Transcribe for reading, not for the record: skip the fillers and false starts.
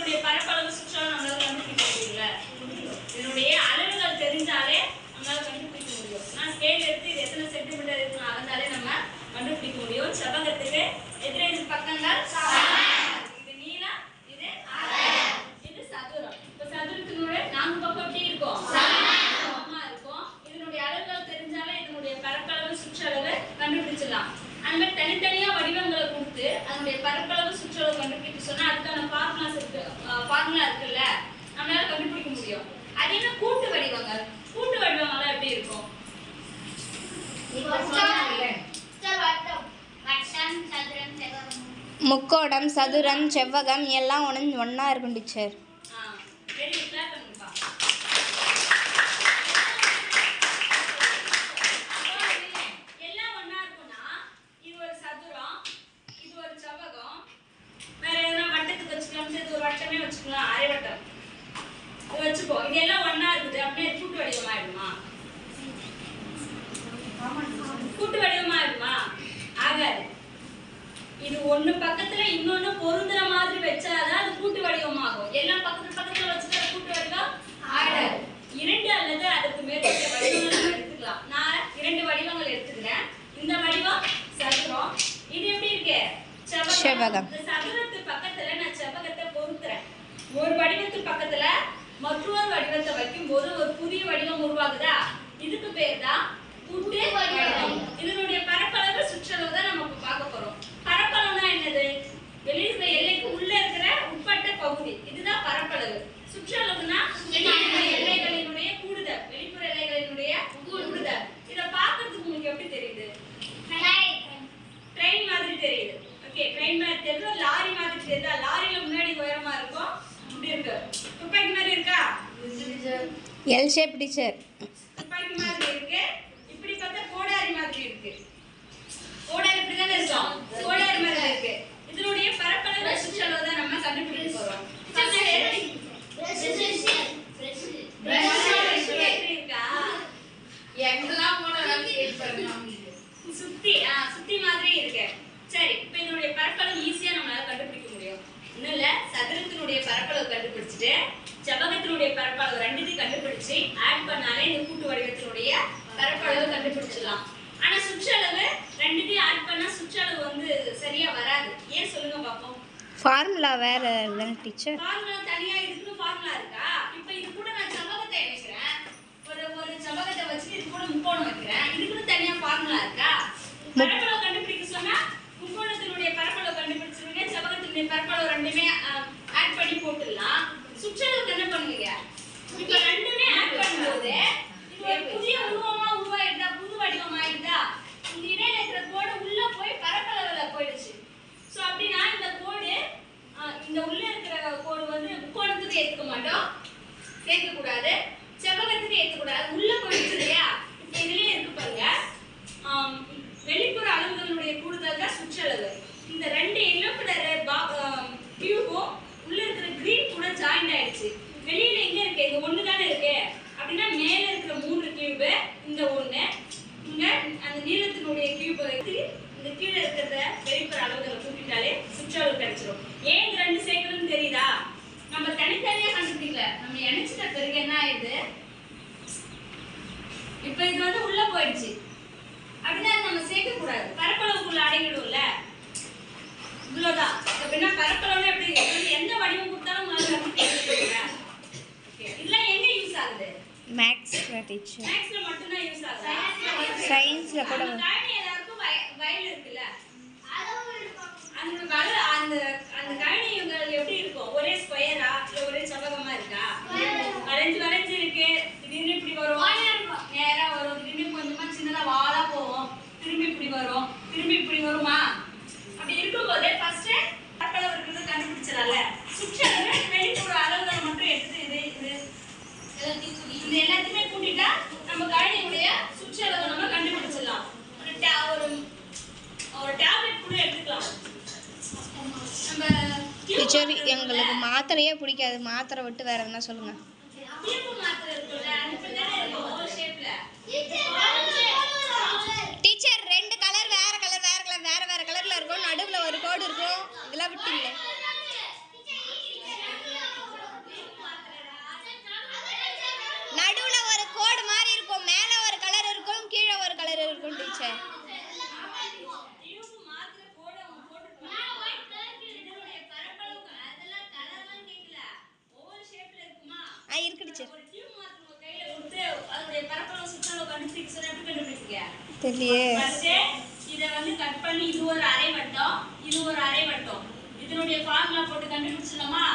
இதனுடைய பரப்பளவு சுற்றளவு நம்மளால கண்டுபிடிக்க முடியல. இதனுடைய அளவுகள் தெரிஞ்சாலே நம்மளால கண்டுபிடிக்க முடியும். நான் ஸ்கேல் எடுத்து இது எத்தனை சென்டிமீட்டர் இருக்குன்னு அளந்தாலே நம்ம கண்டுபிடிக்க முடியும். செவ்வகத்துக்கு எதிரெதிர் பக்கங்கள் இது நீளம், இது அகலம், இது சதுரம். இப்போ சதுரத்தினுடைய 4 பக்கம் எப்படி இருக்கும்? சமமா இருக்கும். இதனுடைய அளவுகள் தெரிஞ்சாலே இதனுடைய பரப்பளவு சுற்றளவு கண்டுபிடிச்சிடலாம். அந்த மாதிரி தனித்தனியா வடிவங்களை கொடுத்து அதனுடைய பரப்பளவு சுற்றளவு கண்டுபிடிக்க சொன்னா அதுக்கான ஃபார்முலா இருக்குல்ல, நம்மளால கண்டுபிடிக்க முடியும். அது என்ன கூட்டு வடிவங்கள்? கூட்டு வடிவங்கள்லாம் எப்படி இருக்கும்? முக்கோணம், சதுரம், செவ்வகம் எல்லாம் ஒண்ணா இருக்கும் டீச்சர். எல்லாம் ஒண்ணா இருக்கும்னா இது ஒரு சதுரம், இது ஒரு செவ்வகம், வேற எதனா வட்டத்துக்கு வச்சுக்கலாம். இது ஒரு வட்டமே வச்சுக்கலாம், அரை வட்டம் இது வச்சுப்போம். இதெல்லாம் ஒண்ணா இருக்குது அப்படியே கூட்டு வடிவமா ஆயிடுமா? கூட்டு வடிவமா ஆயிடுமா? ஆகாது. இது ஒண்ணு பக்கத்துல இன்னொன்னு பொருந்துற மாதிரி வச்சாதான் அது கூட்டு வடிவமாகும். எல்லாம் பக்கத்துல வச்சுட்டா கூட்டு வடிவம் ஆகாது. 2 அல்லது அதுக்கு மேற்பட்ட வடிவங்கள் நம்ம எடுத்துக்கலாம். நான் 2 வடிவங்கள் எடுத்துக்கிறேன். இந்த வடிவம் சதுரம், இது எப்படி இருக்கு? செவ்வகம். இந்த சதுரத்து பக்கத்துல நான் செவ்வகத்தை பொருத்துறேன். ஒரு வடிவத்து பக்கத்துல மற்றொரு வடிவத்தை வைக்கும்போது ஒரு புதிய வடிவம் உருவாகுதா? இதுக்கு பேர் தான் கூட்டு வடிவம். இதனுடைய பரப்பளவு சுற்றளவு தான் நம்ம பார்க்க போறோம். பரப்பளவுனா என்னது? வெளியில எல்லைக்கு உள்ள இருக்கிற உட்பட்ட பகுதி, இதுதான் பரப்பளவு. சுற்றளவுனா எல்லைகளினுடைய கூடுதல், வெளிப்புற எல்லைகளினுடைய கூடுதல். இத பார்க்கிறதுக்கு உங்களுக்கு எப்படி தெரியுது? ட்ரெயின் மாதிரி தெரியுது. ஓகே, ட்ரெயின் மாதிரி தெரியுது. லாரி மாதிரி தெரியுதா? லாரியில முன்னாடி உயரமா இருக்கும், இப்படி இருக்கு. துப்பாக்கி மாதிரி இருக்கா? L shape teacher. துப்பாக்கி மாதிரி இருக்கு. இப்படி பார்த்தா கோடாரி மாதிரி இருக்கு. கோடாரி இப்படி தானே இருக்கும், கோடாரி மாதிரி இருக்கு. இதனுடைய பரப்பளவு சுற்றளவு தான் நம்ம கண்டுபிடிக்க போறோம். சுத்தி மாதிரி இருக்கு. சரி, இப்ப இதனுடைய பரப்பளவு ஈஸியா நம்மளால கண்டுபிடிக்க முடியும். இன்னும் இல்ல, சதுரத்தினுடைய பரப்பளவு கண்டுபிடிச்சிட்டு செவ்வகத்தினுடைய பரப்பளவு ரெண்டுத்தையும் கண்டுபிடிச்சு ஆட் பண்ணாலே இந்த கூட்டு வடிவத்தினுடைய பரப்பளவு கண்டுபிடிச்சிடலாம். ஆனா சுற்றளவு ரெண்டுத்தையும் ஆட் பண்ணா சுற்றளவு வந்து சரியா வராது. ஏன் சொல்லுங்க பாப்போம்? ஃபார்முலா வேற இல்லைங்க டீச்சர். ஃபார்முலா தனியா இதுக்கு ஃபார்முலா இருக்கா? இப்போ இது கூட நான் செவ்வகத்தை இணைக்கிறேன். ஒரு செவ்வகத்தை வச்சு இது கூட முக்கோணம் வைக்கிறேன். இதுக்கு தனியா ஃபார்முலா இருக்கா? பரப்பளவு கண்டுபிடிக்க சொன்னா முக்கோணத்தினுடைய பரப்பளவு கண்டுபிடிச்சிருவீங்க, செவ்வகத்தினுடைய பரப்பளவு ரெண்டுமே ஆட் பண்ணி போட்டுடலாம். சுற்றளவுக்கு என்ன பண்ணுவீங்க? இப்போ ரெண்டுமே ஆட் பண்ணும்போது இது ஒரு புதிய உருவமா உருவாயிடுதா, புது வடிவம் ஆயிடுதா? இந்த இடையில இருக்கிற கோடு உள்ள போய் பரப்பளவுல போயிடுச்சு. சோ அப்படின்னா இந்த கோடு இந்த உள்ள இருக்கிற கோடு வந்து முக்கோணத்துக்கு ஏத்துக்க மாட்டோம், சேர்க்க கூடாது. செவ்வகத்துக்கு ஏத்துக்க கூடாது, உள்ள போயிடுச்சு இல்லையா? இப்போ இதுலயே இருக்கு பாருங்க, வெளிப்புற அளவுகளுடைய கூடுதல் தான் சுற்றளவு. இந்த ரெண்டு எல்லோ கலர் கியூபும் உள்ள இருக்கிற கிரீன் கூட ஜாயிண்ட் ஆயிடுச்சு. வெளியில எங்க இருக்கு? இது ஒண்ணு தானே இருக்கு. அப்படின்னா மேல இருக்கிற 3 கியூப், இந்த ஒண்ணு, இங்க அந்த நீளத்தினுடைய கியூப் எடுத்து இந்த கீழே இருக்கிறத வெளிப்புற அளவுகளை கூட்டிட்டாலே சுற்றளவு கிடைச்சிடும். ஏன் இந்த 2 சேர்க்கணும்னு தெரியுதா? நம்ம தனித்தனியா கண்டுபிடிக்கல, நம்ம இணைச்சிட்ட பிறகு என்ன ஆயிடுது? இப்ப இது வந்து உள்ள போயிடுச்சு. அப்படின்னா நம்ம சேர்க்க கூடாது, பரப்பளவுக்குள்ள அடங்கிடும்ல. இவ்வளவுதான். அப்படின்னா பரப்பளவு எப்படி எந்த வடிவம் கொடுத்தாலும் இதெல்லாம் எங்க யூஸ் ஆகுது? மேக்ஸ்ல டீச்சர். மேக்ஸ்ல மட்டும் தான் யூஸ் ஆகுது. சயின்ஸ்ல கூட எல்லாருக்கும் வயல் இருக்குல்ல, அந்த கணினிகள் எப்படி இருக்கும்? ஒரே ஸ்கொயரா இல்ல ஒரே செவ்வகமா இருக்கா? வளைஞ்சு இருக்கு. திடீர்னு இப்படி வரும், நேரா வரும், திடீர்னு கொஞ்சமா சின்னதா வாலா போகும், திரும்பி இப்படி வரும், திரும்பி இப்படி வருமா? அப்படி இருக்கும்போது ஃபர்ஸ்ட் பரப்பளவு இருக்கிறது கண்டுபிடிச்சிடல. சுற்றளவு வெளிப்புற அளவுகளை மட்டும் எடுத்து இது எல்லாத்தையுமே கூட்டிட்டா நம்ம கணினியுடைய சுற்றளவு நம்ம கண்டுபிடிச்சிடலாம். ஒரு டேப்லெட் கூட எடுத்துக்கலாம். டீச்சர் எங்களுக்கு மாத்திரையே பிடிக்காது, மாத்திரை விட்டு வேற எதுனா சொல்லுங்க. டீச்சர் 2 கலர் வேற கலர்ல இருக்கும், நடுவுல ஒரு கோடு இருக்கும், இதெல்லாம் விட்டீங்க. தெரியலையே. ஃபர்ஸ்ட் இத வந்து கட் பண்ணி இது ஒரு அரை வட்டம், இது ஒரு அரை வட்டம். இதனுடைய ஃபார்முலா போட்டு கண்டுபிடிச்சலாமா?